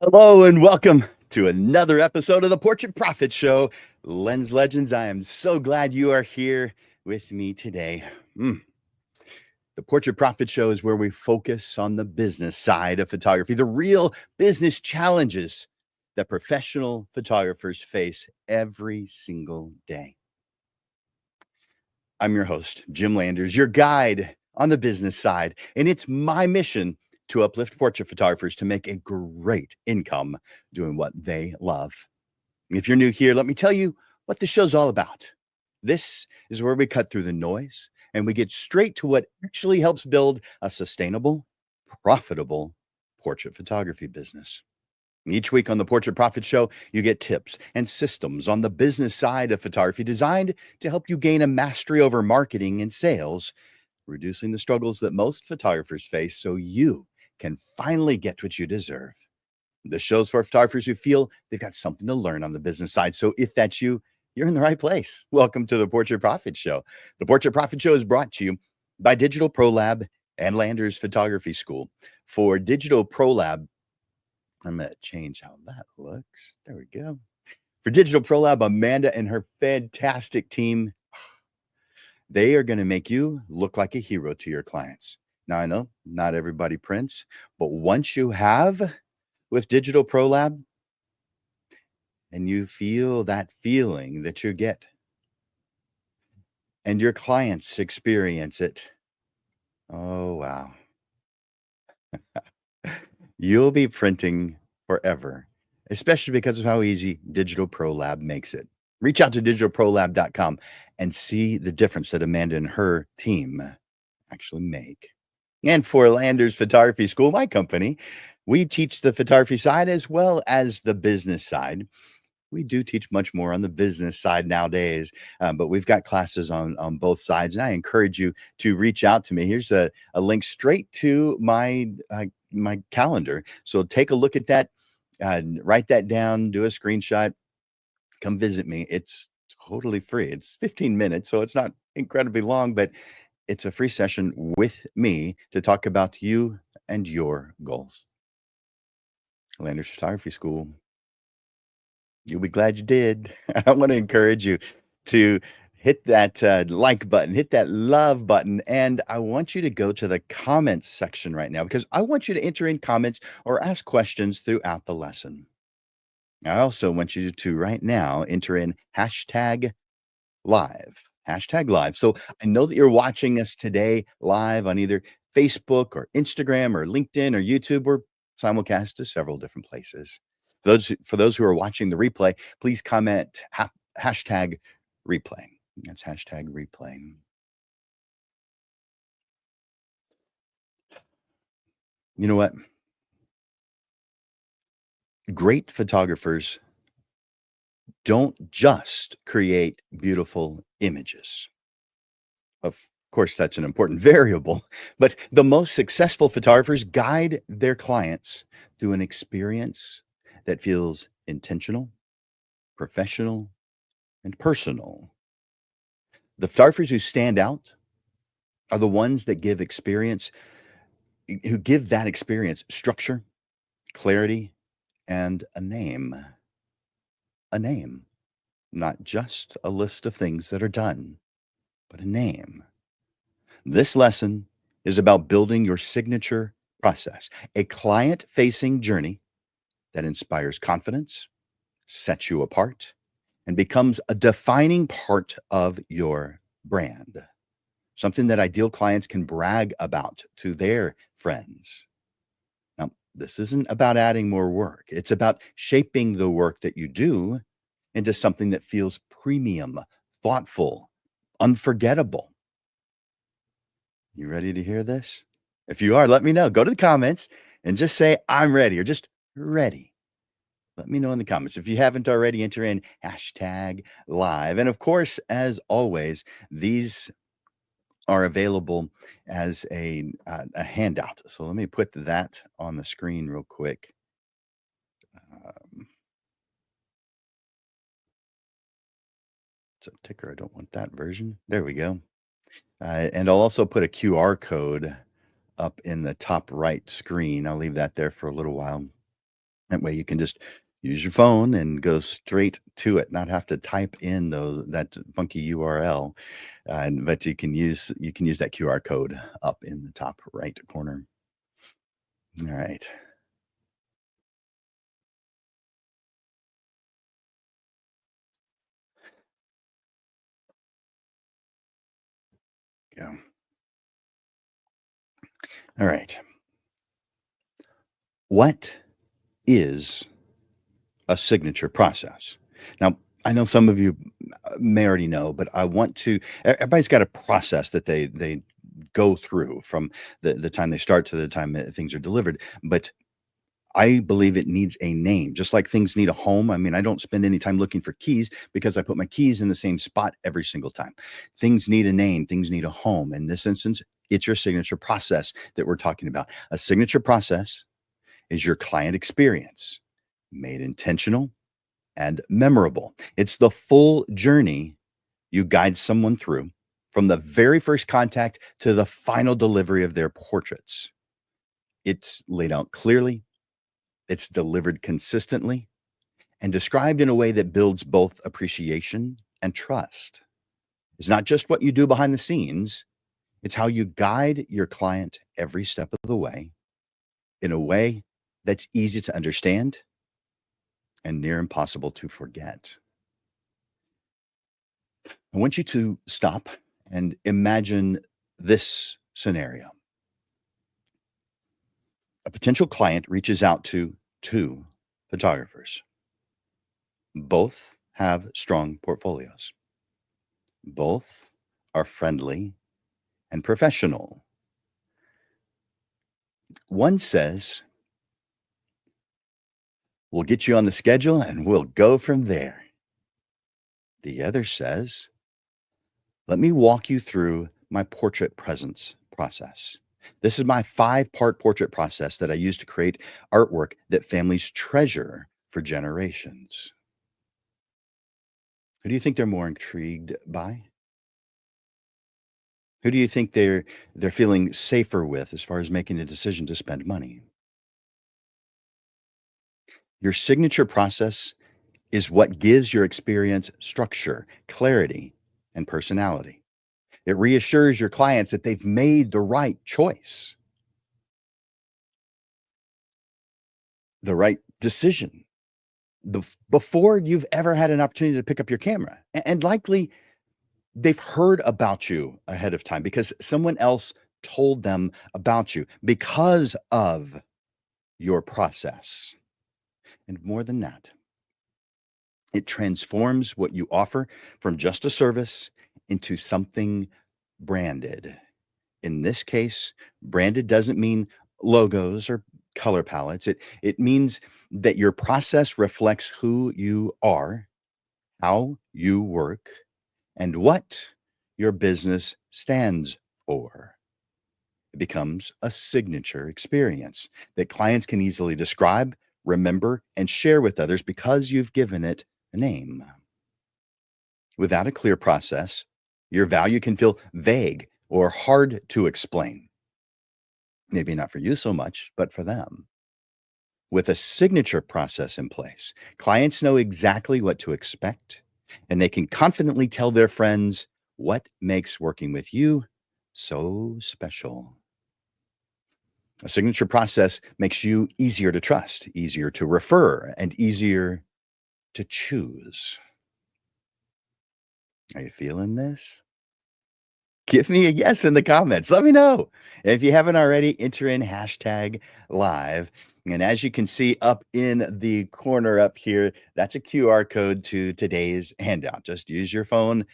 Hello and welcome to another episode of the Portrait Profit Show. Lens Legends, I am so glad you are here with me today. The Portrait Profit Show is where we focus on the business side of photography, the real business challenges that professional photographers face every single day. I'm your host, Jim Landers, your guide on the business side, and it's my mission to uplift portrait photographers to make a great income doing what they love. If you're new here, let me tell you what the show's all about. This is where we cut through the noise and we get straight to what actually helps build a sustainable, profitable portrait photography business. Each week on the Portrait Profit Show, you get tips and systems on the business side of photography designed to help you gain a mastery over marketing and sales, reducing the struggles that most photographers face so you can finally get what you deserve. The show's for photographers who feel they've got something to learn on the business side. So if that's you, you're in the right place. Welcome to the Portrait Profit Show. The Portrait Profit Show is brought to you by Digital Pro Lab and Landers Photography School. For Digital Pro Lab, I'm going to change how that looks. There we go. For Digital Pro Lab, Amanda and her fantastic team, they are going to make you look like a hero to your clients. Now, I know not everybody prints, but once you have with Digital Pro Lab and you feel that feeling that you get and your clients experience it, oh, wow. You'll be printing forever, especially because of how easy Digital Pro Lab makes it. Reach out to digitalprolab.com and see the difference that Amanda and her team actually make. And for Landers Photography School, my company, we teach the photography side as well as the business side. We do teach much more on the business side nowadays, but we've got classes on both sides, and I encourage you to reach out to me. Here's a link straight to my calendar. So take a look at that, write that down, do a screenshot, come visit me. It's totally free. It's 15 minutes, so it's not incredibly long, but it's a free session with me to talk about you and your goals. Landers Photography School. You'll be glad you did. I want to encourage you to hit that like button, hit that love button, and I want you to go to the comments section right now because I want you to enter in comments or ask questions throughout the lesson. I also want you to right now enter in hashtag live. Hashtag live. So I know that you're watching us today live on either Facebook or Instagram or LinkedIn or YouTube or simulcast to several different places. For those who are watching the replay, please comment hashtag replay. That's hashtag replay. You know what? Great photographers don't just create beautiful images. Of course, that's an important variable, but the most successful photographers guide their clients through an experience that feels intentional, professional, and personal. The photographers who stand out are the ones that who give that experience structure, clarity, and a name. A name, not just a list of things that are done, but a name. This lesson is about building your signature process, a client facing journey that inspires confidence, sets you apart, and becomes a defining part of your brand. Something that ideal clients can brag about to their friends. Now, this isn't about adding more work, it's about shaping the work that you do into something that feels premium, thoughtful, unforgettable. You ready to hear this? If you are, let me know. Go to the comments and just say, I'm ready, or just ready. Let me know in the comments. If you haven't already, enter in hashtag live. And of course, as always, these are available as a handout. So let me put that on the screen real quick. It's a ticker. I don't want that version. There we go. And I'll also put a QR code up in the top right screen. I'll leave that there for a little while. That way you can just use your phone and go straight to it, not have to type in those that funky URL, and but you can use that QR code up in the top right corner. All right. Go. All right. What is a signature process? Now, I know some of you may already know, but I want to everybody's got a process that they go through from the time they start to the time that things are delivered, but I believe it needs a name, just like things need a home. I mean, I don't spend any time looking for keys because I put my keys in the same spot every single time. Things need a name, things need a home. In this instance, it's your signature process that we're talking about. A signature process is your client experience made intentional and memorable. It's the full journey you guide someone through from the very first contact to the final delivery of their portraits. It's laid out clearly, it's delivered consistently, and described in a way that builds both appreciation and trust. It's not just what you do behind the scenes, it's how you guide your client every step of the way in a way that's easy to understand and near impossible to forget. I want you to stop and imagine this scenario. A potential client reaches out to two photographers. Both have strong portfolios. Both are friendly and professional. One says, "We'll get you on the schedule and we'll go from there." The other says, "Let me walk you through my portrait presence process. This is my 5-part portrait process that I use to create artwork that families treasure for generations." Who do you think they're more intrigued by? Who do you think they're feeling safer with as far as making a decision to spend money? Your signature process is what gives your experience structure, clarity, and personality. It reassures your clients that they've made the right choice, the right decision before you've ever had an opportunity to pick up your camera. And likely they've heard about you ahead of time because someone else told them about you because of your process. And more than that, it transforms what you offer from just a service into something branded. In this case, branded doesn't mean logos or color palettes. It means that your process reflects who you are, how you work, and what your business stands for. It becomes a signature experience that clients can easily describe, remember, and share with others because you've given it a name. Without a clear process, your value can feel vague or hard to explain. Maybe not for you so much, but for them. With a signature process in place, clients know exactly what to expect, and they can confidently tell their friends what makes working with you so special. A signature process makes you easier to trust, easier to refer, and easier to choose. Are you feeling this? Give me a yes in the comments. Let me know. If you haven't already, enter in hashtag live. And as you can see up in the corner up here, that's a QR code to today's handout. Just use your phone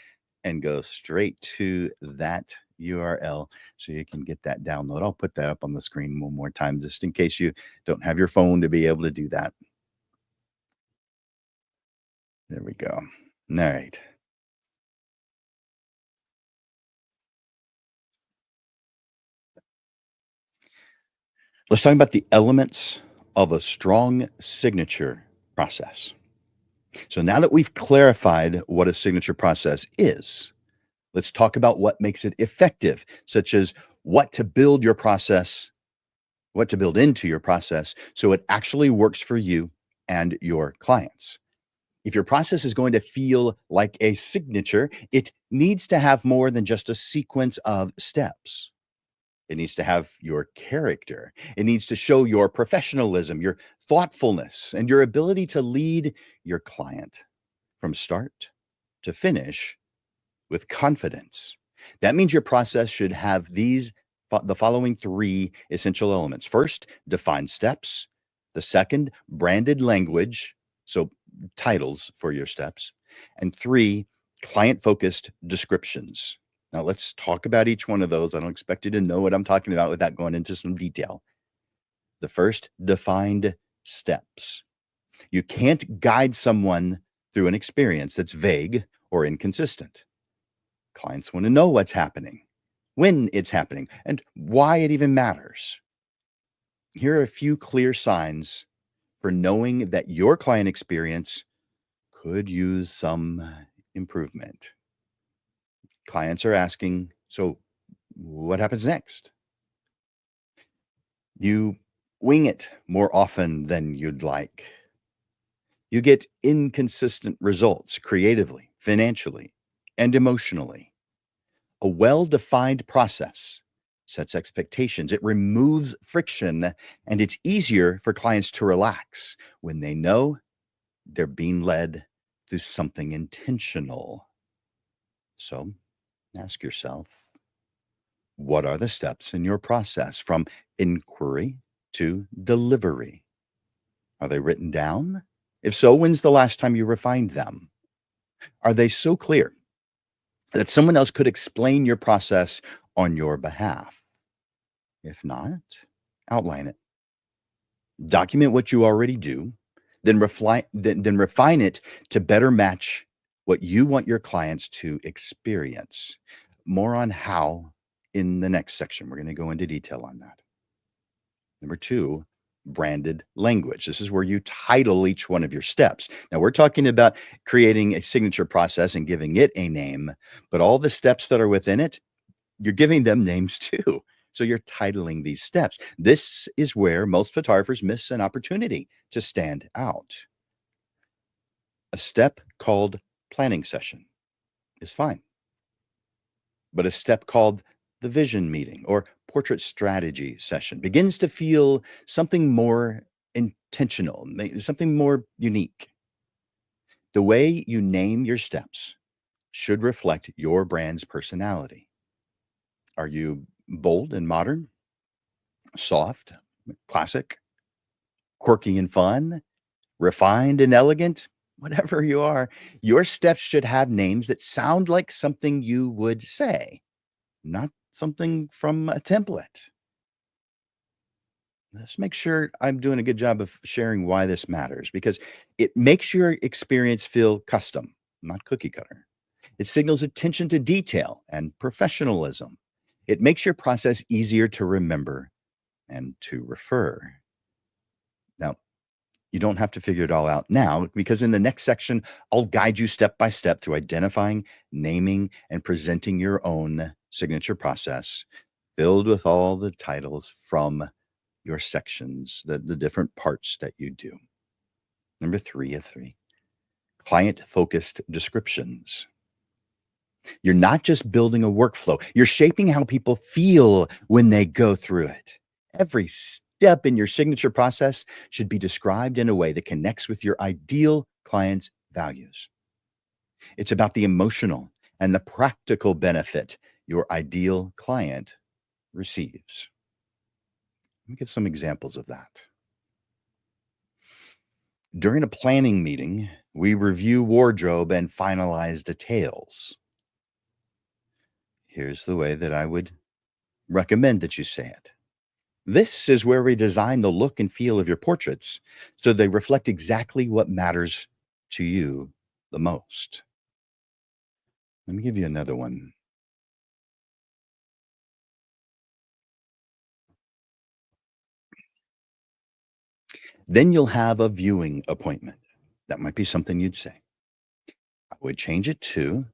and go straight to that URL so you can get that download. I'll put that up on the screen one more time just in case you don't have your phone to be able to do that. There we go. All right. Let's talk about the elements of a strong signature process. So now that we've clarified what a signature process is, let's talk about what makes it effective, such as what to build your process what to build into your process so it actually works for you and your clients. If your process is going to feel like a signature, it needs to have more than just a sequence of steps. It needs to have your character. It needs to show your professionalism, your thoughtfulness, and your ability to lead your client from start to finish with confidence. That means your process should have the following three essential elements. First, defined steps. The second, branded language, so titles for your steps. And three, client focused descriptions. Now, let's talk about each one of those. I don't expect you to know what I'm talking about without going into some detail. The first, defined steps. You can't guide someone through an experience that's vague or inconsistent. Clients want to know what's happening, when it's happening, and why it even matters. Here are a few clear signs for knowing that your client experience could use some improvement. Clients are asking, so what happens next? You wing it more often than you'd like. You get inconsistent results creatively, financially, and emotionally. A well defined process sets expectations, it removes friction, and it's easier for clients to relax when they know they're being led through something intentional. So ask yourself, what are the steps in your process from inquiry to delivery? Are they written down? If so, when's the last time you refined them? Are they so clear that someone else could explain your process on your behalf? If not, outline it. Document what you already do, then refine it to better match what you want your clients to experience. More on how in the next section. We're going to go into detail on that. Number two, branded language. This is where you title each one of your steps. Now, we're talking about creating a signature process and giving it a name, but all the steps that are within it, you're giving them names too. So you're titling these steps. This is where most photographers miss an opportunity to stand out. A step called planning session is fine, but a step called the vision meeting or portrait strategy session begins to feel something more intentional, something more unique. The way you name your steps should reflect your brand's personality. Are you bold and modern, soft, classic, quirky and fun, refined and elegant? Whatever you are, your steps should have names that sound like something you would say, not something from a template. Let's make sure I'm doing a good job of sharing why this matters because it makes your experience feel custom, not cookie cutter. It signals attention to detail and professionalism. It makes your process easier to remember and to refer. Now, you don't have to figure it all out now because in the next section, I'll guide you step by step through identifying, naming, and presenting your own signature process filled with all the titles from your sections, the different parts that you do. Number three of three, client focused descriptions. You're not just building a workflow, you're shaping how people feel when they go through it. Every step in your signature process should be described in a way that connects with your ideal client's values. It's about the emotional and the practical benefit your ideal client receives. Let me give some examples of that. During a planning meeting, we review wardrobe and finalize details. Here's the way that I would recommend that you say it. This is where we design the look and feel of your portraits so they reflect exactly what matters to you the most. Let me give you another one. Then you'll have a viewing appointment. That might be something you'd say. I would change it to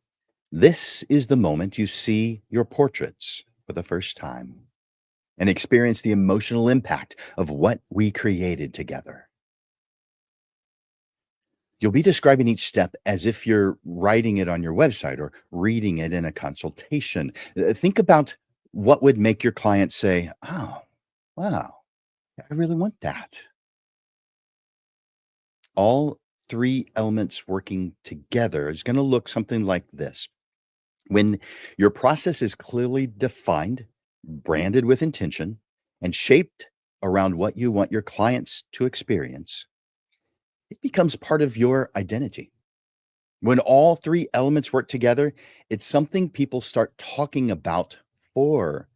this is the moment you see your portraits for the first time. and experience the emotional impact of what we created together. You'll be describing each step as if you're writing it on your website or reading it in a consultation. Think about what would make your client say, "Oh, wow, I really want that." All three elements working together is going to look something like this. When your process is clearly defined, branded with intention, and shaped around what you want your clients to experience, it becomes part of your identity. When all three elements work together, it's something people start talking about for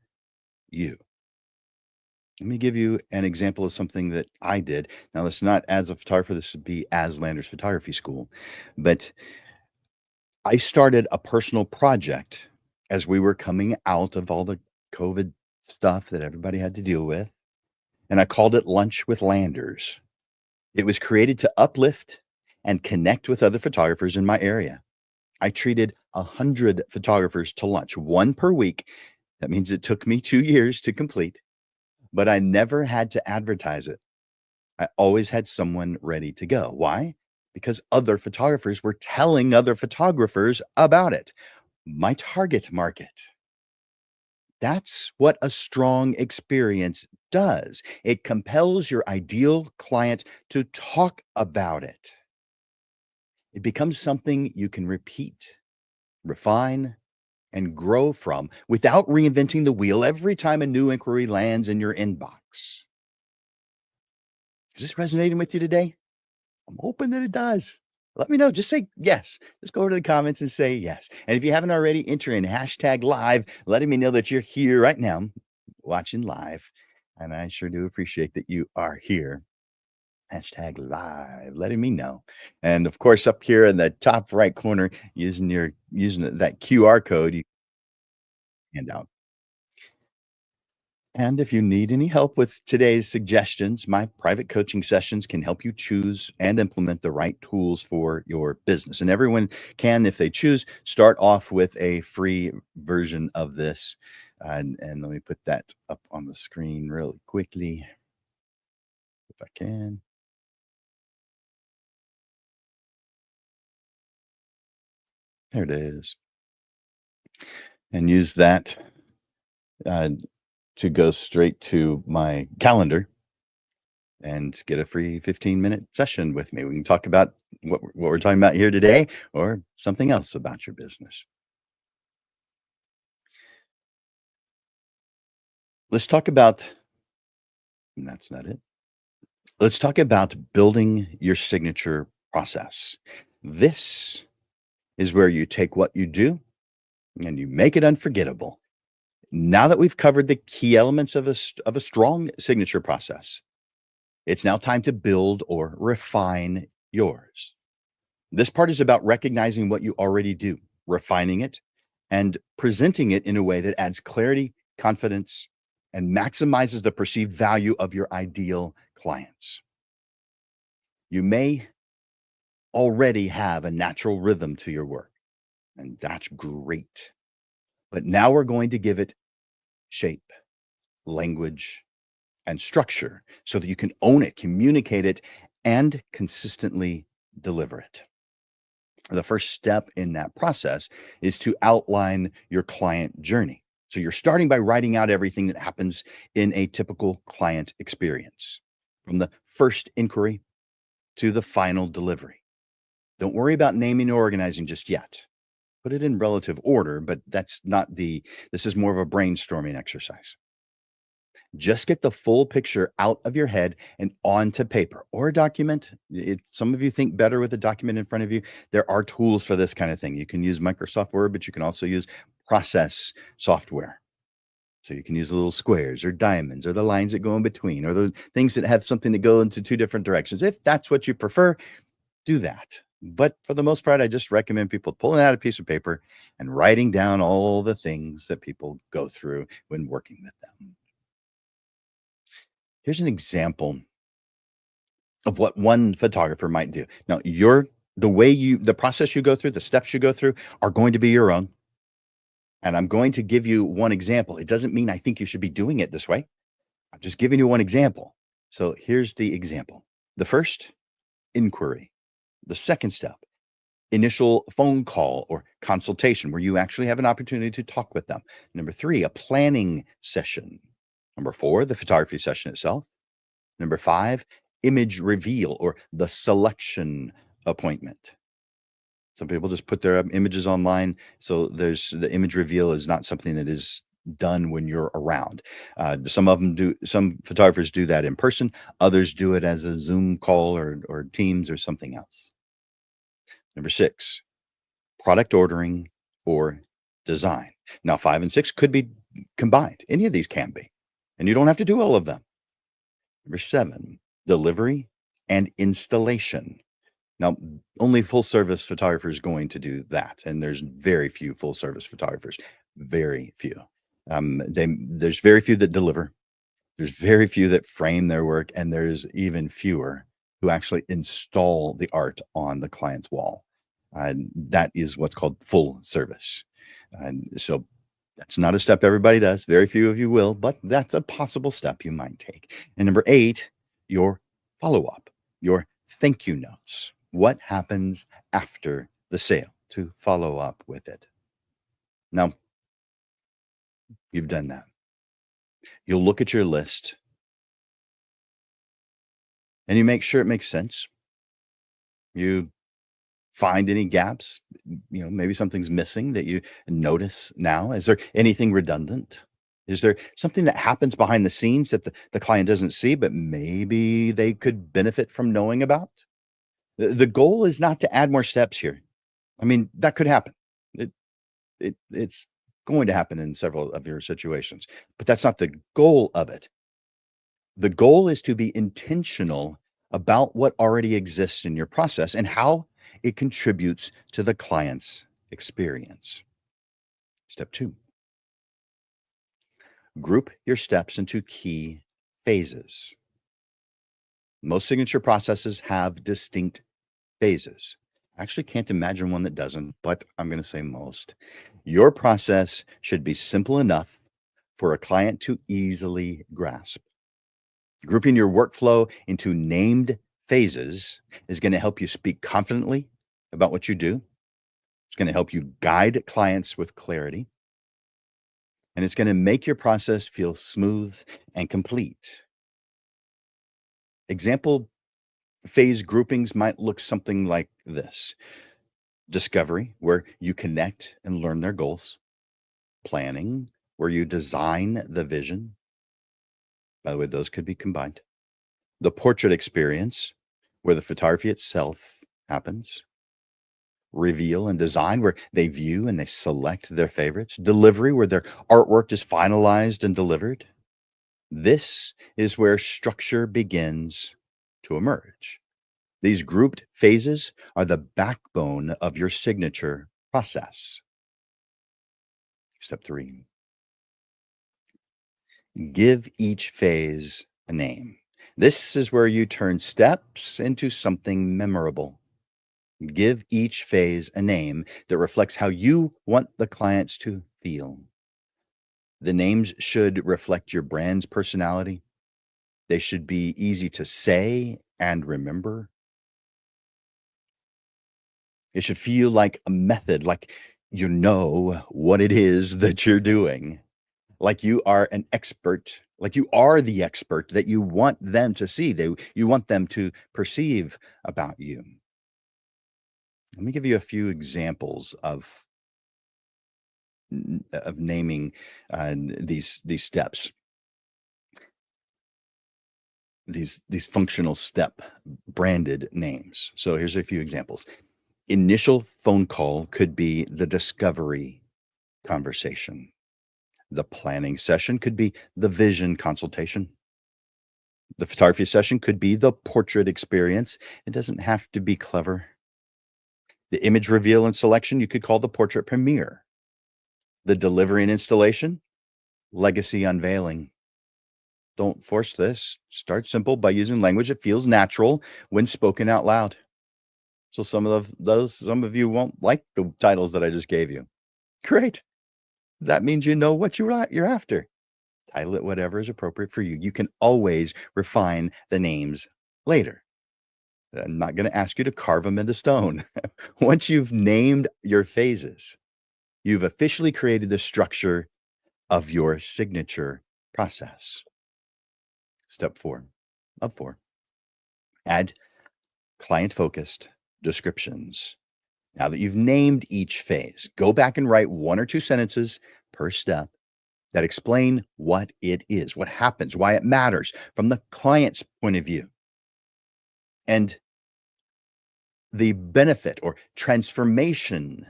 you. Let me give you an example of something that I did. Now, this is not as a photographer, this would be as Landers Photography School. But I started a personal project as we were coming out of all the COVID stuff that everybody had to deal with. And I called it Lunch with Landers. It was created to uplift and connect with other photographers in my area. I treated 100 photographers to lunch, one per week. That means it took me 2 years to complete, but I never had to advertise it. I always had someone ready to go. Why? Because other photographers were telling other photographers about it. My target market. That's what a strong experience does. It compels your ideal client to talk about it. It becomes something you can repeat, refine, and grow from without reinventing the wheel every time a new inquiry lands in your inbox. Is this resonating with you today? I'm hoping that it does. Let me know. Just say yes. Just go to the comments and say yes. And if you haven't already, enter in hashtag live, letting me know that you're here right now watching live. And I sure do appreciate that you are here. Hashtag live, letting me know. And of course, up here in the top right corner, using that QR code you hand out. And if you need any help with today's suggestions, my private coaching sessions can help you choose and implement the right tools for your business. And everyone can, if they choose, start off with a free version of this. And let me put that up on the screen really quickly, if I can. There it is. And use that uh, to go straight to my calendar and get a free 15-minute session with me. We can talk about what we're talking about here today or something else about your business. Let's talk about, and that's not it. Let's talk about building your signature process. This is where you take what you do and you make it unforgettable. Now that we've covered the key elements of a strong signature process, it's now time to build or refine yours. This part is about recognizing what you already do, refining it, and presenting it in a way that adds clarity, confidence, and maximizes the perceived value of your ideal clients. You may already have a natural rhythm to your work, and that's great. But now we're going to give it shape, language, and structure so that you can own it, communicate it, and consistently deliver it. The first step in that process is to outline your client journey. So you're starting by writing out everything that happens in a typical client experience, from the first inquiry to the final delivery. Don't worry about naming or organizing just yet. Put it in relative order, but this is more of a brainstorming exercise. Just get the full picture out of your head and onto paper or a document. Some of you think better with a document in front of you. There are tools for this kind of thing. You can use Microsoft Word, but you can also use process software. So you can use the little squares or diamonds or the lines that go in between or the things that have something to go into two different directions. If that's what you prefer, do that. But for the most part, I just recommend people pulling out a piece of paper and writing down all the things that people go through when working with them. Here's an example of what one photographer might do. Now, the process you go through, the steps you go through are going to be your own. And I'm going to give you one example. It doesn't mean I think you should be doing it this way. I'm just giving you one example. So here's the example. The first, inquiry. The second step, initial phone call or consultation where you actually have an opportunity to talk with them. Number three, a planning session. Number four, the photography session itself. Number five, image reveal or the selection appointment. Some people just put their images online. So there's the image reveal is not something that is done when you're around. Some of them do, some photographers do that in person. Others do it as a Zoom call or Teams or something else. Number six, product ordering or design. Now, five and six could be combined. Any of these can be, and you don't have to do all of them. Number seven, delivery and installation. Now, only full service photographers going to do that, and there's very few full service photographers. Very few. There's very few that deliver. There's very few that frame their work, and there's even fewer who actually install the art on the client's wall. That is what's called full service. So that's not a step everybody does. Very few of you will, but that's a possible step you might take. And number eight, your follow up, your thank you notes. What happens after the sale to follow up with it? Now, you've done that. You'll look at your list and you make sure it makes sense. You find any gaps, maybe something's missing that you notice now. Is there anything redundant? Is there something that happens behind the scenes that the client doesn't see, but maybe they could benefit from knowing about? The goal is not to add more steps here. I mean, that could happen. It's going to happen in several of your situations, but that's not the goal of it. The goal is to be intentional about what already exists in your process and how it contributes to the client's experience. Step two, group your steps into key phases. Most signature processes have distinct phases. I actually can't imagine one that doesn't, but I'm going to say most. Your process should be simple enough for a client to easily grasp. Grouping your workflow into named phases is going to help you speak confidently about what you do. It's going to help you guide clients with clarity. And it's going to make your process feel smooth and complete. Example phase groupings might look something like this: discovery, where you connect and learn their goals; planning, where you design the vision. By the way, those could be combined. The portrait experience, where the photography itself happens; reveal and design, where they view and they select their favorites; delivery, where their artwork is finalized and delivered. This is where structure begins to emerge. These grouped phases are the backbone of your signature process. Step three, give each phase a name. This is where you turn steps into something memorable. Give each phase a name that reflects how you want the clients to feel. The names should reflect your brand's personality. They should be easy to say and remember. It should feel like a method, like you know what it is that you're doing, like you are an expert, like you are the expert that you want them to see, you want them to perceive about you. Let me give you a few examples of naming these steps, these functional step branded names. So here's a few examples. Initial phone call could be the discovery conversation. The planning session could be the vision consultation. The photography session could be the portrait experience. It doesn't have to be clever. The image reveal and selection, you could call the portrait premiere. The delivery and installation, legacy unveiling. Don't force this. Start simple by using language that feels natural when spoken out loud. So some of you won't like the titles that I just gave you. Great. That means you know what you're after. Title it whatever is appropriate for you. You can always refine the names later. I'm not going to ask you to carve them into stone. Once you've named your phases, you've officially created the structure of your signature process. Step 4 of 4. Add client-focused descriptions. Now that you've named each phase, go back and write 1 or 2 sentences per step that explain what it is, what happens, why it matters from the client's point of view, and the benefit or transformation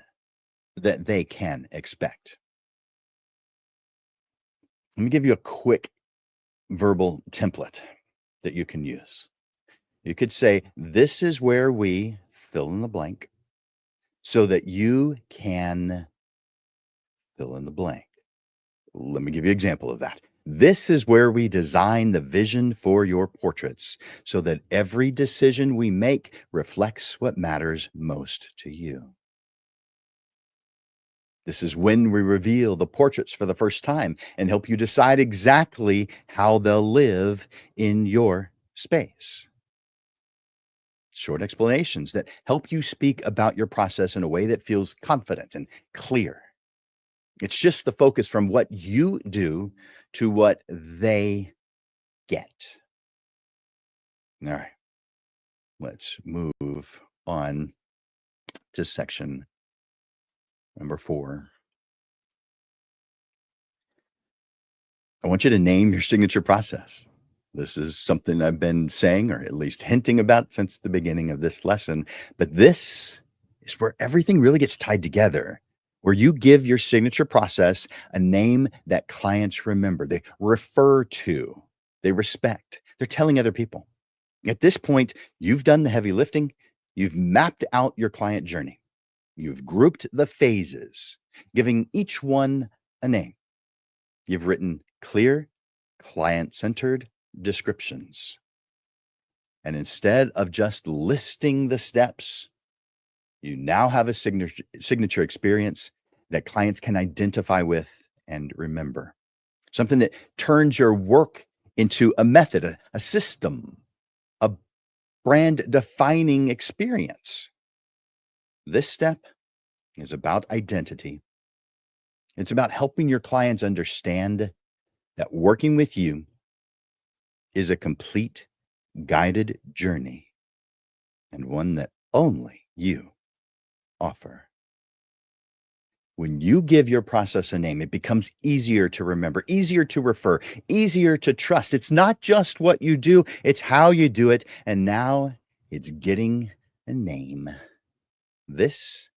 that they can expect. Let me give you a quick verbal template that you can use. You could say, "This is where we fill in the blank so that you can fill in the blank." Let me give you an example of that. "This is where we design the vision for your portraits so that every decision we make reflects what matters most to you. This is when we reveal the portraits for the first time and help you decide exactly how they'll live in your space." Short explanations that help you speak about your process in a way that feels confident and clear. It's just the focus from what you do to what they get. All right, let's move on to section number 4. I want you to name your signature process. This is something I've been saying, or at least hinting about, since the beginning of this lesson. But this is where everything really gets tied together, where you give your signature process a name that clients remember, they refer to, they respect, they're telling other people. At this point, you've done the heavy lifting, you've mapped out your client journey, you've grouped the phases, giving each one a name. You've written clear, client centered descriptions. And instead of just listing the steps, you now have a signature experience that clients can identify with and remember. Something that turns your work into a method, a system, a brand defining experience. This step is about identity. It's about helping your clients understand that working with you is a complete guided journey, and one that only you offer. When you give your process a name, it becomes easier to remember, easier to refer, easier to trust. It's not just what you do, it's how you do it. And now it's getting a name. This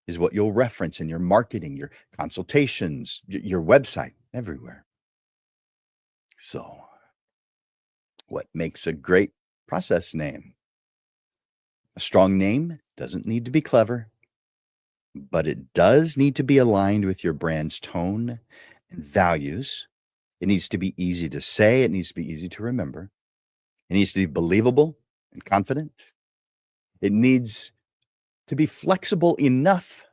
is what you'll reference in your marketing, your consultations, your website, everywhere. So, what makes a great process name? A strong name doesn't need to be clever, but it does need to be aligned with your brand's tone and values. It needs to be easy to say, it needs to be easy to remember. It needs to be believable and confident. It needs to be flexible enough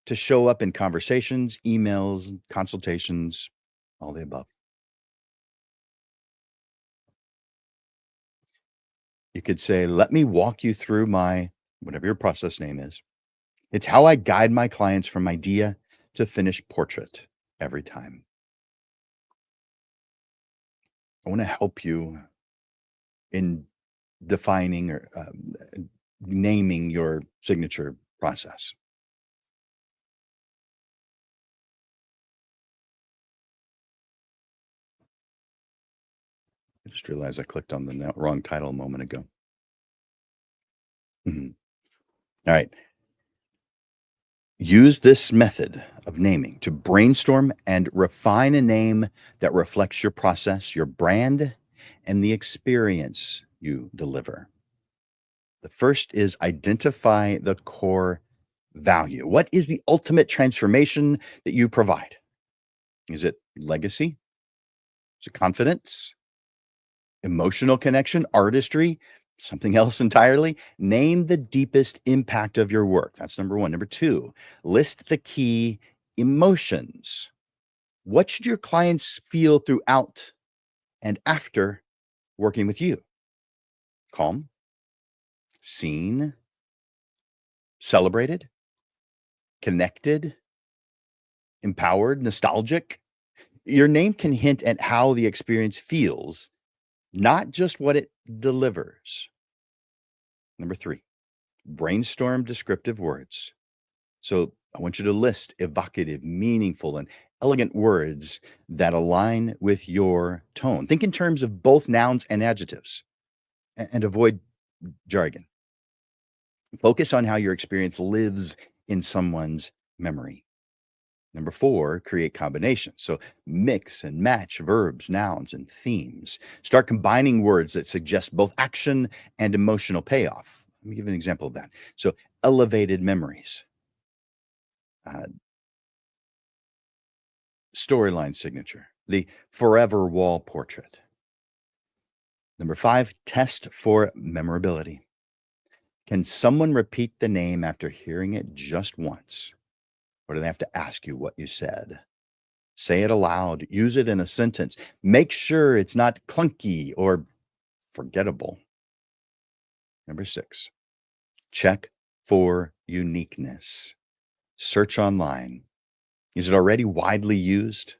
to show up in conversations, emails, consultations, all the above. You could say, "Let me walk you through my," whatever your process name is. "It's how I guide my clients from idea to finished portrait every time. I want to help you in defining or naming your signature process." I just realized I clicked on the wrong title a moment ago. Mhm. All right. Use this method of naming to brainstorm and refine a name that reflects your process, your brand, and the experience you deliver. The first is identify the core value. What is the ultimate transformation that you provide? Is it legacy? Is it confidence? Emotional connection? Artistry? Something else entirely? Name the deepest impact of your work. That's number one. Number two, list the key emotions. What should your clients feel throughout and after working with you? Calm, seen, celebrated, connected, empowered, nostalgic. Your name can hint at how the experience feels, not just what it delivers. Number three, brainstorm descriptive words. So I want you to list evocative, meaningful, and elegant words that align with your tone. Think in terms of both nouns and adjectives and avoid jargon. Focus on how your experience lives in someone's memory. Number four, create combinations. So mix and match verbs, nouns, and themes. Start combining words that suggest both action and emotional payoff. Let me give an example of that. So elevated memories, uh, storyline signature, the forever wall portrait. Number five, test for memorability. Can someone repeat the name after hearing it just once? Or do they have to ask you what you said? Say it aloud, use it in a sentence. Make sure it's not clunky or forgettable. Number six, check for uniqueness. Search online. Is it already widely used?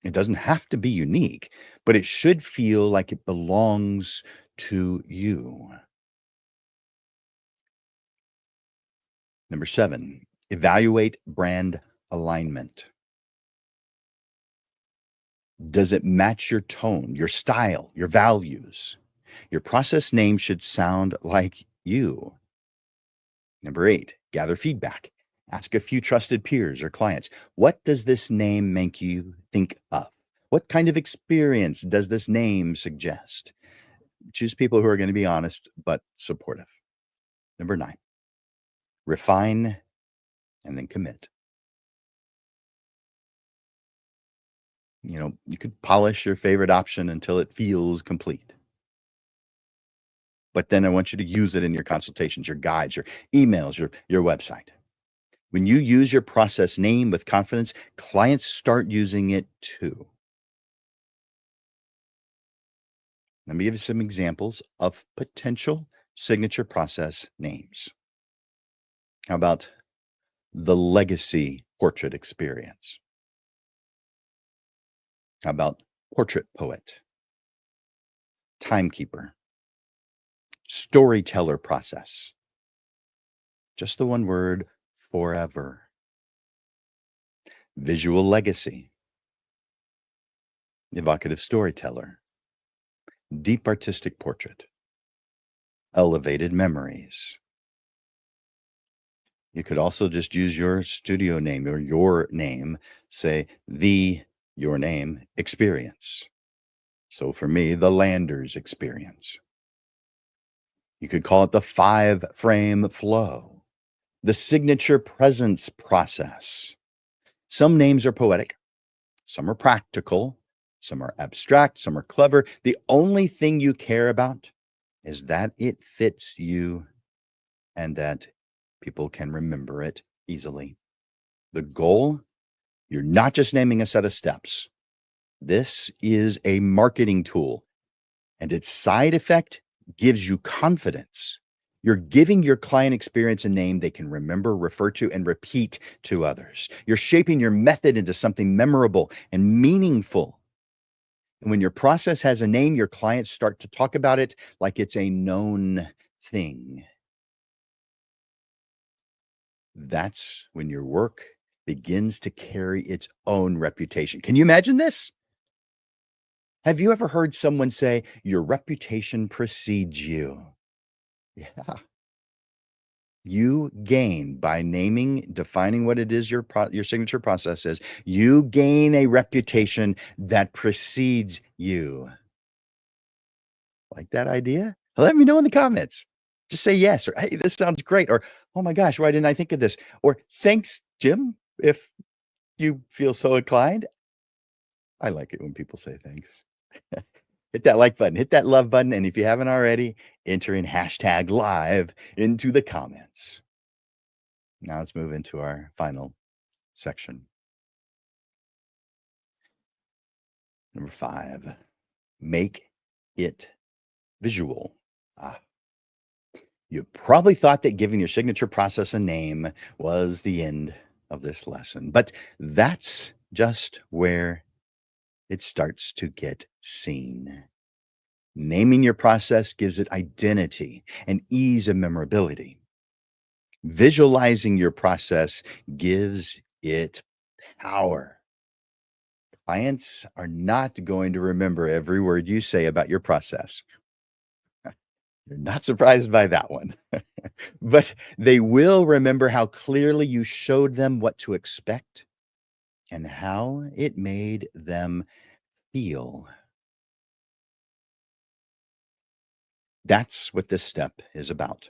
It doesn't have to be unique, but it should feel like it belongs to you. Number seven, evaluate brand alignment. Does it match your tone, your style, your values? Your process name should sound like you. Number eight, gather feedback. Ask a few trusted peers or clients. What does this name make you think of? What kind of experience does this name suggest? Choose people who are going to be honest but supportive. Number nine, refine and then commit. You could polish your favorite option until it feels complete. But then I want you to use it in your consultations, your guides, your emails, your website. When you use your process name with confidence, clients start using it too. Let me give you some examples of potential signature process names. How about the legacy portrait experience? How about portrait poet, timekeeper, storyteller process? Just the one word, forever. Visual legacy, evocative storyteller, deep artistic portrait, elevated memories. You could also just use your studio name or your name, say your name experience. So for me, the Landers experience. You could call it the 5-frame flow, the signature presence process. Some names are poetic, some are practical, some are abstract, some are clever. The only thing you care about is that it fits you and that people can remember it easily. The goal, you're not just naming a set of steps. This is a marketing tool, and its side effect gives you confidence. You're giving your client experience a name they can remember, refer to, and repeat to others. You're shaping your method into something memorable and meaningful. And when your process has a name, your clients start to talk about it like it's a known thing. That's when your work begins to carry its own reputation. Can you imagine this? Have you ever heard someone say, your reputation precedes you? Yeah. You gain by naming, defining what it is your signature process is. You gain a reputation that precedes you. Like that idea? Let me know in the comments. Just say yes, or hey, this sounds great, or oh my gosh, why didn't I think of this? Or thanks, Jim, if you feel so inclined. I like it when people say thanks. Hit that like button, hit that love button, and if you haven't already, enter in hashtag live into the comments. Now let's move into our final section. Number 5, make it visual. Ah, you probably thought that giving your signature process a name was the end of this lesson, but that's just where it starts to get seen. Naming your process gives it identity and ease of memorability. Visualizing your process gives it power. Clients are not going to remember every word you say about your process. You're not surprised by that one. But they will remember how clearly you showed them what to expect and how it made them feel. That's what this step is about.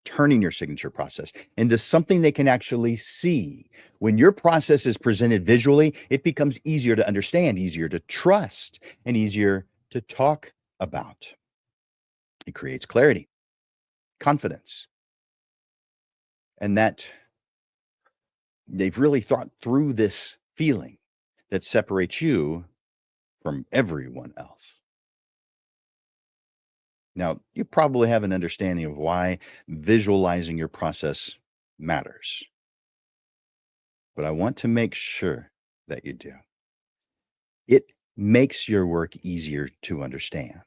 Turning your signature process into something they can actually see. When your process is presented visually, it becomes easier to understand, easier to trust, and easier to talk about. It creates clarity, confidence, and that they've really thought through this feeling that separates you from everyone else. Now, you probably have an understanding of why visualizing your process matters, but I want to make sure that you do. It makes your work easier to understand.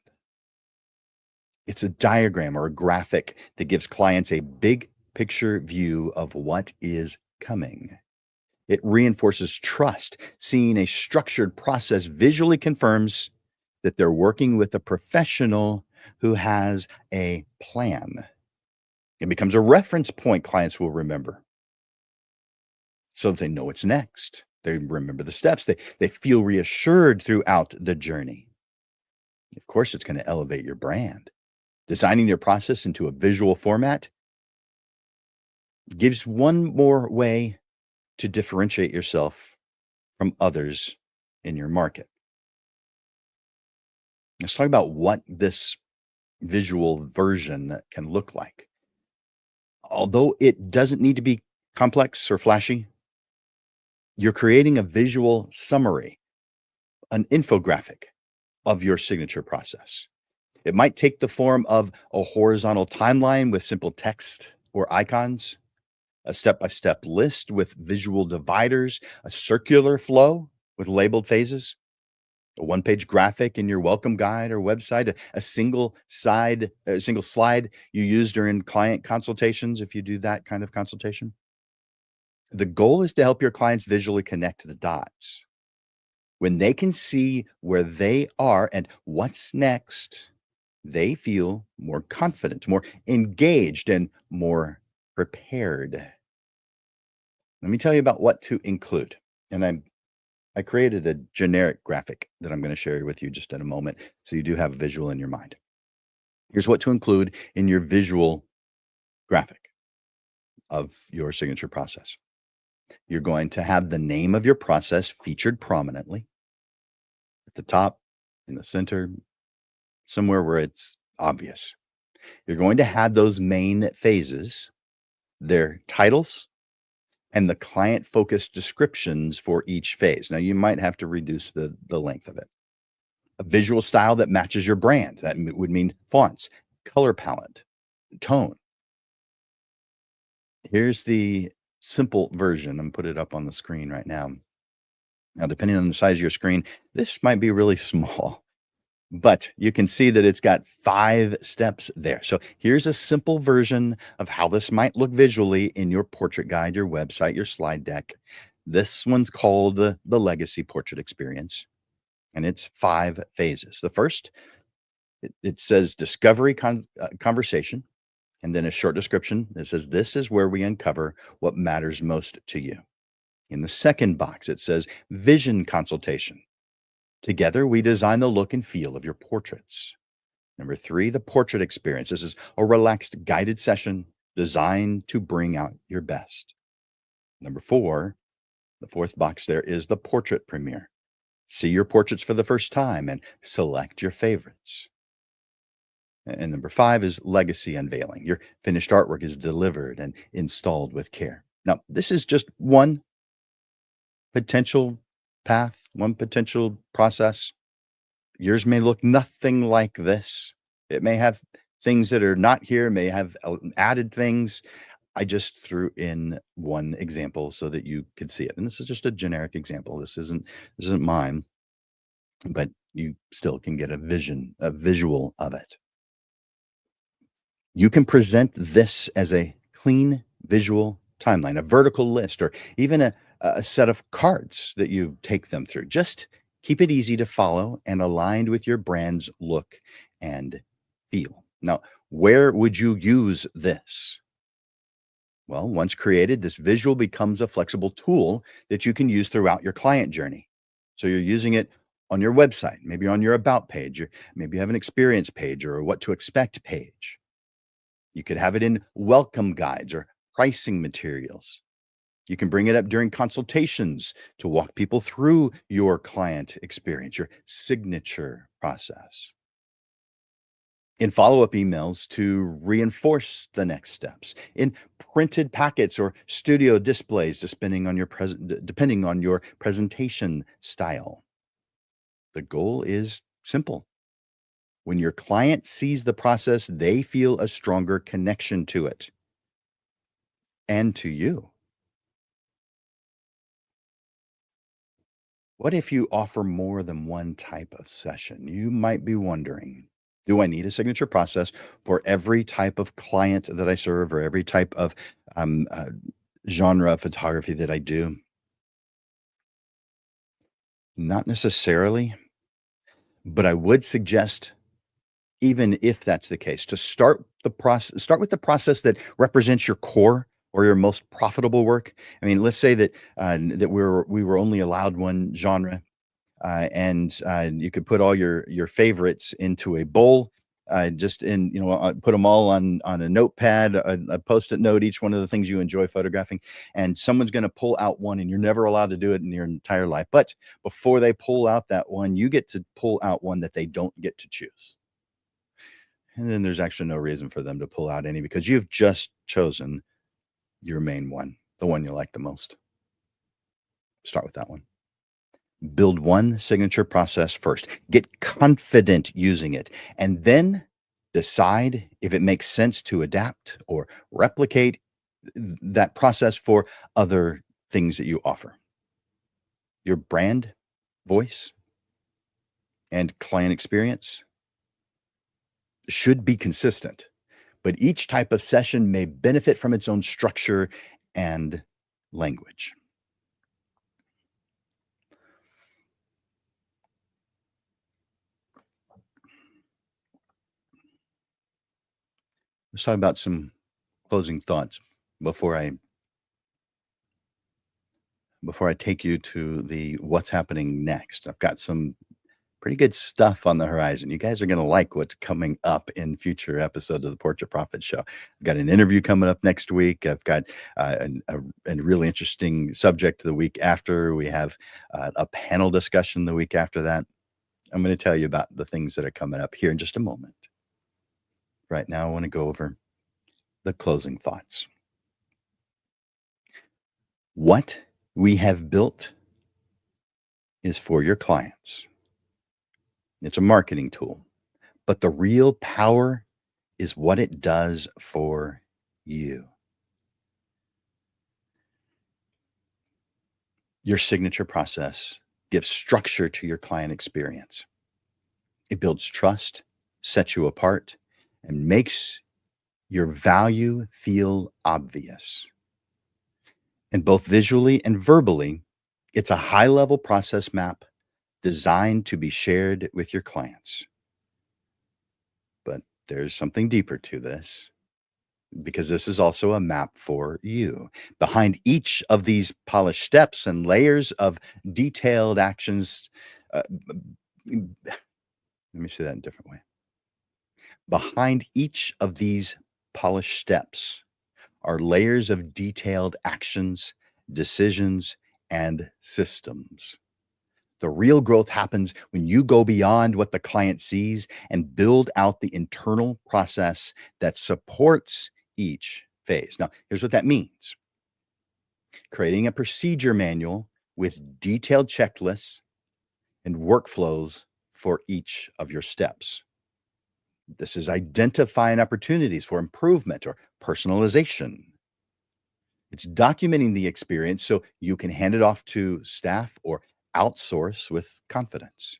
It's a diagram or a graphic that gives clients a big picture view of what is coming. It reinforces trust. Seeing a structured process visually confirms that they're working with a professional who has a plan. It becomes a reference point clients will remember so that they know what's next. They remember the steps. They feel reassured throughout the journey. Of course, it's going to elevate your brand. Designing your process into a visual format gives one more way to differentiate yourself from others in your market. Let's talk about what this visual version can look like. Although it doesn't need to be complex or flashy, you're creating a visual summary, an infographic of your signature process. It might take the form of a horizontal timeline with simple text or icons, a step by step list with visual dividers, a circular flow with labeled phases, a one-page graphic in your welcome guide or website, a single slide you use during client consultations if you do that kind of consultation. The goal is to help your clients visually connect the dots. When they can see where they are and what's next, they feel more confident, more engaged, and more prepared. Let me tell you about what to include. And I created a generic graphic that I'm going to share with you just in a moment so you do have a visual in your mind. Here's what to include in your visual graphic of your signature process. You're going to have the name of your process featured prominently at the top, in the center, somewhere where it's obvious. You're going to have those main phases, their titles, and the client focused descriptions for each phase. Now, you might have to reduce the length of it. A visual style that matches your brand. That would mean fonts, color palette, tone. Here's the simple version. I'm gonna put it up on the screen right now. Now, depending on the size of your screen, this might be really small, but you can see that it's got 5 steps there. So here's a simple version of how this might look visually in your portrait guide, your website, your slide deck. This one's called the Legacy Portrait Experience, and it's 5 phases. The first, it says discovery conversation, and then a short description that says, this is where we uncover what matters most to you. In the second box, it says vision consultation. Together, we design the look and feel of your portraits. Number 3, the portrait experience. This is a relaxed guided session designed to bring out your best. Number 4, the fourth box there is the portrait premiere. See your portraits for the first time and select your favorites. And number 5 is legacy unveiling. Your finished artwork is delivered and installed with care. Now, this is just one potential path, one potential process. Yours may look nothing like this. It may have things that are not here, may have added things. I just threw in one example so that you could see it. And this is just a generic example. This isn't mine, but you still can get a visual of it. You can present this as a clean visual timeline, a vertical list, or even a set of cards that you take them through. Just keep it easy to follow and aligned with your brand's look and feel. Now, where would you use this? Well, once created, this visual becomes a flexible tool that you can use throughout your client journey. So you're using it on your website, maybe on your about page, or maybe you have an experience page or a what to expect page. You could have it in welcome guides or pricing materials. You can bring it up during consultations to walk people through your client experience, your signature process. In follow up emails to reinforce the next steps, in printed packets or studio displays, depending on your presentation style. The goal is simple. When your client sees the process, they feel a stronger connection to it and to you. What if you offer more than one type of session? You might be wondering, do I need a signature process for every type of client that I serve or every type of um, uh, genre of photography that I do? Not necessarily, but I would suggest, even if that's the case, to start with the process that represents your core or your most profitable work. I mean, let's say that we were only allowed one genre, and you could put all your favorites into a bowl. Just in put them all on a notepad, a post-it note, each one of the things you enjoy photographing, and someone's going to pull out one, and you're never allowed to do it in your entire life. But before they pull out that one, you get to pull out one that they don't get to choose, and then there's actually no reason for them to pull out any because you've just chosen your main one, the one you like the most. Start with that one. Build one signature process first. Get confident using it, and then decide if it makes sense to adapt or replicate that process for other things that you offer. Your brand, voice, and client experience should be consistent, but each type of session may benefit from its own structure and language. Let's talk about some closing thoughts before I take you to the what's happening next. I've got some pretty good stuff on the horizon. You guys are going to like what's coming up in future episodes of the Portrait Profit Show. I've got an interview coming up next week. I've got a really interesting subject the week after. We have a panel discussion the week after that. I'm going to tell you about the things that are coming up here in just a moment. Right now, I want to go over the closing thoughts. What we have built is for your clients. It's a marketing tool, but the real power is what it does for you. Your signature process gives structure to your client experience. It builds trust, sets you apart, and makes your value feel obvious. And both visually and verbally, it's a high level process map designed to be shared with your clients. But there's something deeper to this because this is also a map for you. Behind each of these polished steps and layers of detailed actions, let me say that in a different way. Behind each of these polished steps are layers of detailed actions, decisions, and systems. The real growth happens when you go beyond what the client sees and build out the internal process that supports each phase. Now, here's what that means: creating a procedure manual with detailed checklists and workflows for each of your steps. This is identifying opportunities for improvement or personalization. It's documenting the experience so you can hand it off to staff or outsource with confidence.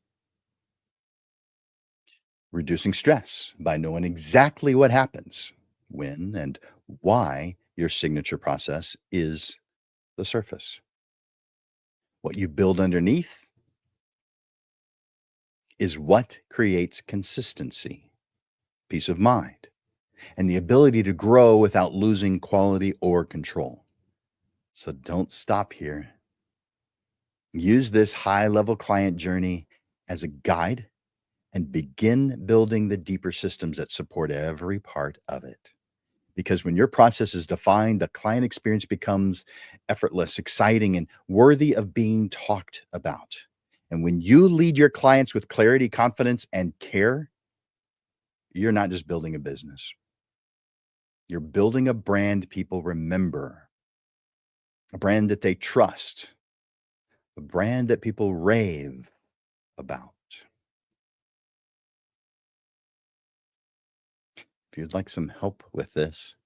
Reducing stress by knowing exactly what happens, when, and why your signature process is the surface. What you build underneath is what creates consistency, peace of mind, and the ability to grow without losing quality or control. So don't stop here. Use this high level client journey as a guide and begin building the deeper systems that support every part of it. Because when your process is defined, the client experience becomes effortless, exciting, and worthy of being talked about. And when you lead your clients with clarity, confidence, and care, you're not just building a business, you're building a brand people remember, a brand that they trust, a brand that people rave about. If you'd like some help with this,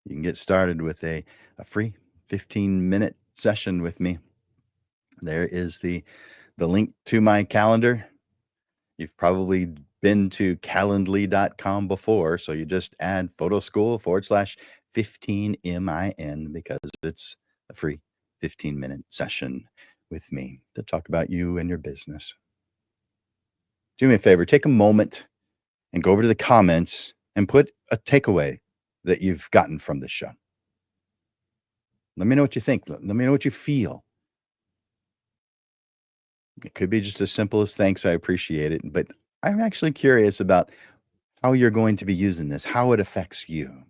you can get started with a free 15-minute session with me. There is the link to my calendar. You've probably been to calendly.com before, so you just add photoschool /15min because it's a free 15-minute session with me to talk about you and your business. Do me a favor, take a moment and go over to the comments and put a takeaway that you've gotten from this show. Let me know what you think. Let me know what you feel. It could be just as simple as thanks, I appreciate it, but I'm actually curious about how you're going to be using this, how it affects you.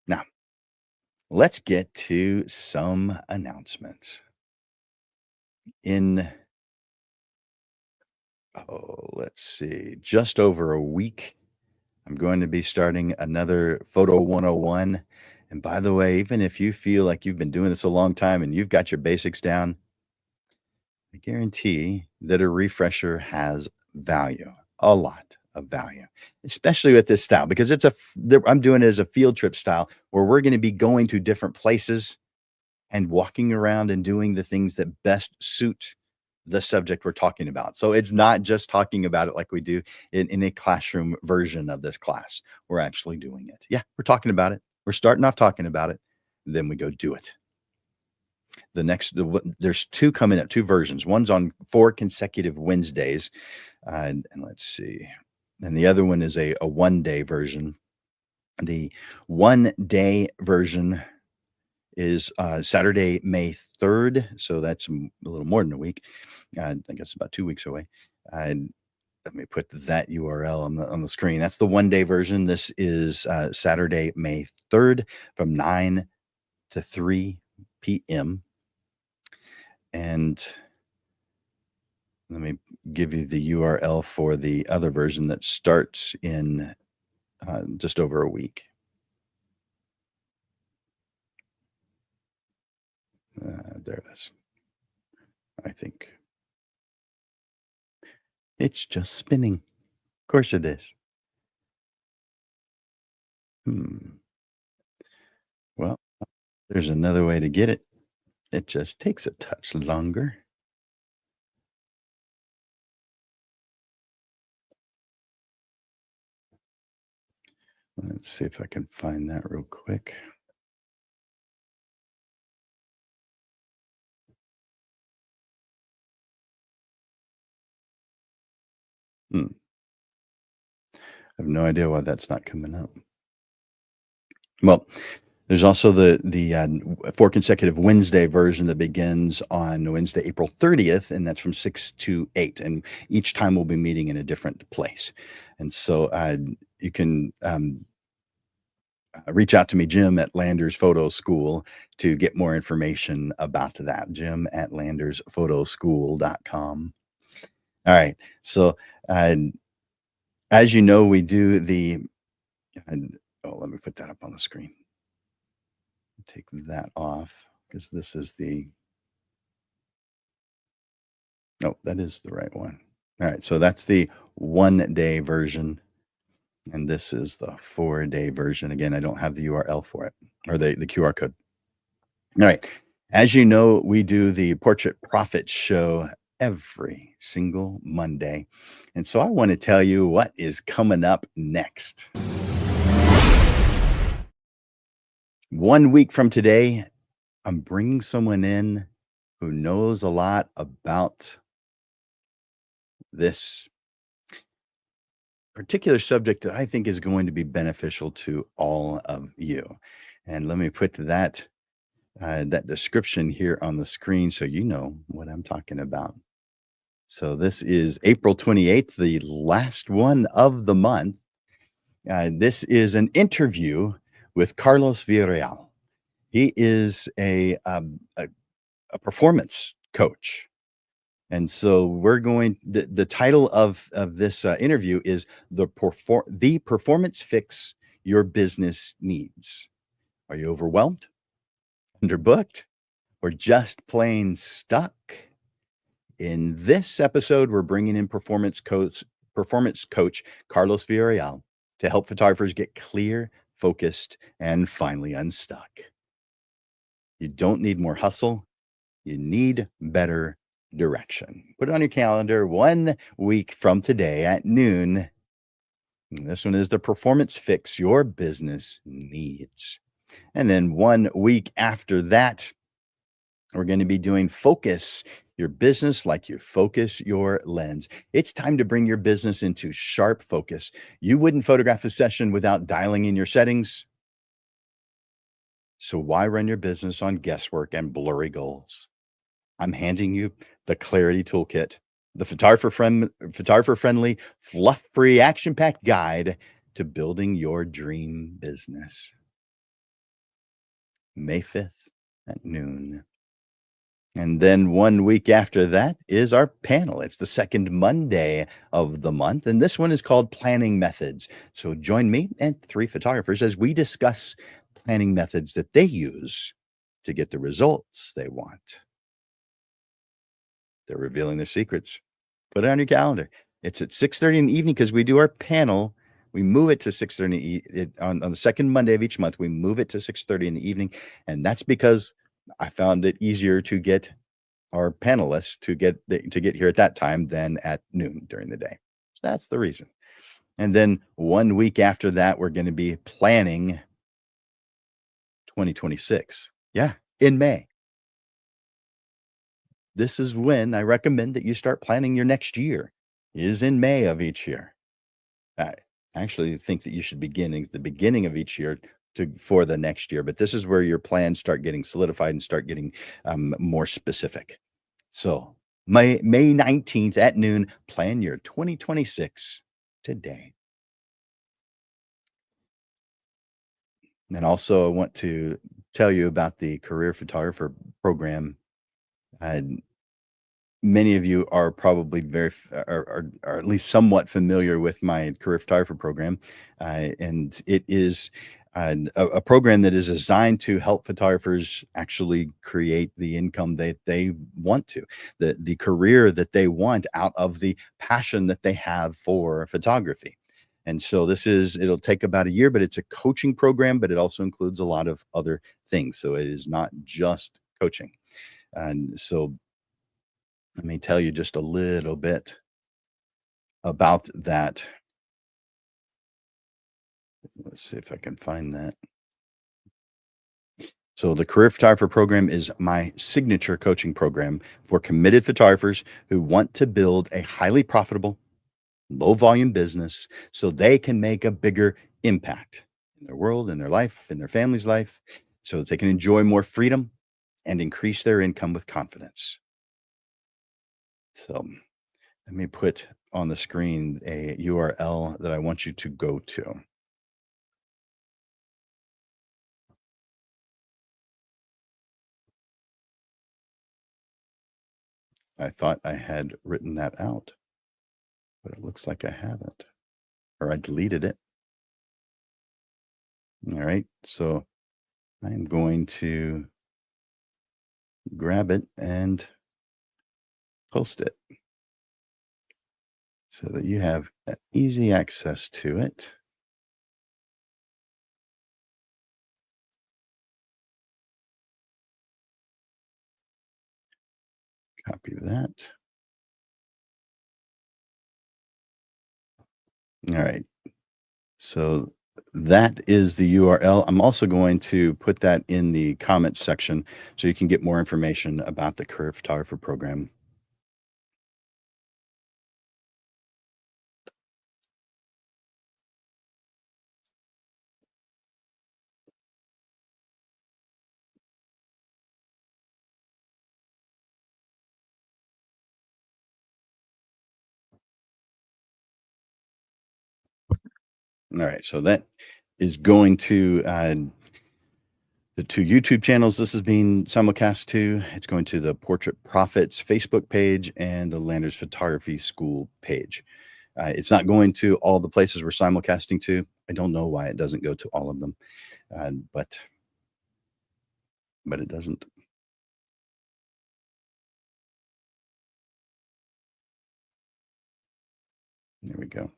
Now, let's get to some announcements. In, let's see, just over a week, I'm going to be starting another Photo 101. And by the way, even if you feel like you've been doing this a long time and you've got your basics down, I guarantee that a refresher has value, a lot of value, especially with this style because I'm doing it as a field trip style where we're going to be going to different places and walking around and doing the things that best suit the subject we're talking about. So it's not just talking about it like we do in a classroom version of this class. We're actually doing it. Yeah, we're talking about it. We're starting off talking about it. Then we go do it. There's two coming up, two versions. One's on 4 consecutive Wednesdays, and let's see, and the other one is a 1-day version. The 1-day version is Saturday, May 3rd, so that's a little more than a week. I guess about 2 weeks away. And let me put that URL on the screen. That's the 1-day version. This is Saturday, May 3rd, from 9 to 3 p.m. And let me give you the URL for the other version that starts in just over a week. There it is. I think it's just spinning. Of course it is. Well, there's another way to get it. It just takes a touch longer. Let's see if I can find that real quick. I have no idea why that's not coming up. Well, there's also the 4 consecutive Wednesday version that begins on Wednesday, April 30th, and that's from 6 to 8. And each time we'll be meeting in a different place. And so you can reach out to me, Jim at Landers Photo School, to get more information about that. Jim at landersphotoschool.com. All right. So, as you know, we do let me put that up on the screen. Take that off because this is the Oh, that is the right one. All right, so that's the 1-day version, and this is the 4-day version. Again, I don't have the URL for it or the QR code. All right. As you know, we do the Portrait Profit Show every single Monday. And so I want to tell you what is coming up next. 1 week from today, I'm bringing someone in who knows a lot about this particular subject that I think is going to be beneficial to all of you. And let me put that description here on the screen so you know what I'm talking about. So this is April 28th, the last one of the month. This is an interview with Carlos Villarreal. He is a performance coach. And so we're going the title of this interview is the performance fix your business needs. Are you overwhelmed, underbooked, or just plain stuck? In this episode, we're bringing in performance coach Carlos Villarreal to help photographers get clear, focused, and finally unstuck. You don't need more hustle. You need better direction. Put it on your calendar 1 week from today at noon. This one is the performance fix your business needs. And then 1 week after that, we're going to be doing focus your business like you focus your lens. It's time to bring your business into sharp focus. You wouldn't photograph a session without dialing in your settings. So why run your business on guesswork and blurry goals? I'm handing you the Clarity Toolkit, the photographer friendly, fluff free, action packed guide to building your dream business. May 5th at noon. And then 1 week after that is our panel. It's the second Monday of the month, and this one is called Planning Methods. So join me and three photographers as we discuss planning methods that they use to get the results they want. They're revealing their secrets. Put it on your calendar. It's at 6:30 in the evening because we do our panel. We move it to 6:30 on the second Monday of each month. We move it to 6:30 in the evening, and that's because I found it easier to get our panelists to get here at that time than at noon during the day. So that's the reason. And then 1 week after that, we're going to be planning 2026. Yeah, in May. This is when I recommend that you start planning your next year. Is in May of each year. I actually think that you should begin at the beginning of each year for the next year, but this is where your plans start getting solidified and start getting more specific. So May 19th at noon, plan your 2026 today. And also, I want to tell you about the career photographer program. Uh, Many of you are probably are at least somewhat familiar with my career photographer program, and it is a program that is designed to help photographers actually create the income that they want to, the career that they want out of the passion that they have for photography. And so it'll take about a year, but it's a coaching program, but it also includes a lot of other things. So it is not just coaching. And so let me tell you just a little bit about that. Let's see if I can find that. So, the Career Photographer Program is my signature coaching program for committed photographers who want to build a highly profitable, low volume business so they can make a bigger impact in their world, in their life, in their family's life, so that they can enjoy more freedom and increase their income with confidence. So, let me put on the screen a URL that I want you to go to. I thought I had written that out, but it looks like I haven't, or I deleted it. All right. So I'm going to grab it and post it so that you have easy access to it. Copy that. All right. So that is the URL. I'm also going to put that in the comments section so you can get more information about the Career Photographer program. All right. So that is going to the two YouTube channels this is being simulcast to. It's going to the Portrait Profits Facebook page and the Landers Photography School page. It's not going to all the places we're simulcasting to. I don't know why it doesn't go to all of them, but it doesn't. There we go.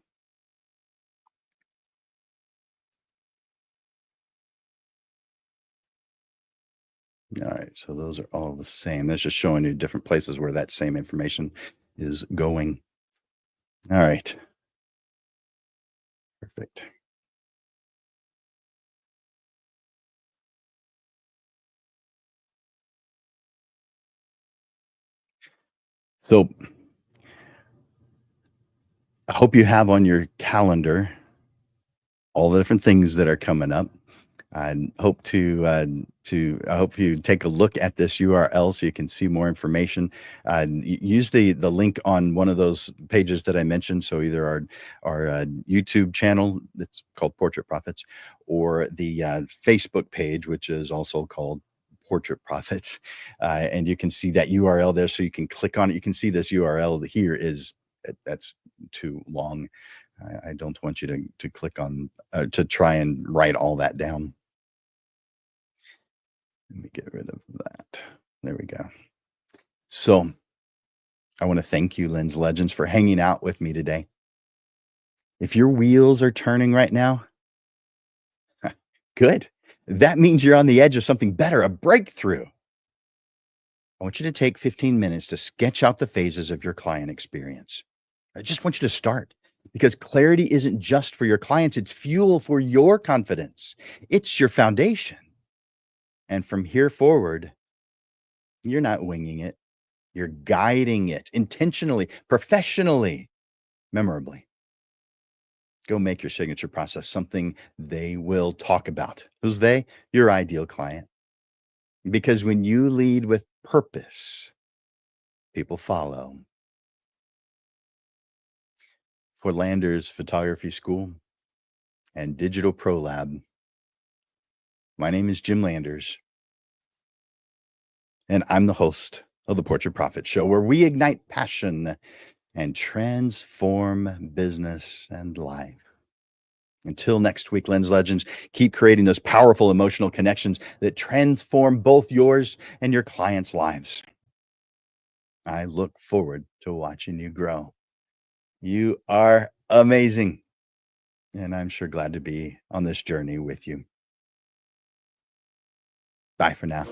All right, so those are all the same. That's just showing you different places where that same information is going. All right, perfect. So I hope you have on your calendar all the different things that are coming up. I hope I hope you take a look at this URL so you can see more information. Use the link on one of those pages that I mentioned. So either our YouTube channel that's called Portrait Profits, or the Facebook page, which is also called Portrait Profits, and you can see that URL there. So you can click on it. You can see this URL here is that's too long. I don't want you to click on to try and write all that down. Let me get rid of that. There we go. So I want to thank you, Lens Legends, for hanging out with me today. If your wheels are turning right now, good. That means you're on the edge of something better, a breakthrough. I want you to take 15 minutes to sketch out the phases of your client experience. I just want you to start, because clarity isn't just for your clients, it's fuel for your confidence. It's your foundation. And from here forward, you're not winging it. You're guiding it intentionally, professionally, memorably. Go make your signature process something they will talk about. Who's they? Your ideal client. Because when you lead with purpose, people follow. For Landers Photography School and Digital Pro Lab, my name is Jim Landers, and I'm the host of the Portrait Profit Show, where we ignite passion and transform business and life. Until next week, Lens Legends, keep creating those powerful emotional connections that transform both yours and your clients' lives. I look forward to watching you grow. You are amazing, and I'm sure glad to be on this journey with you. Bye for now.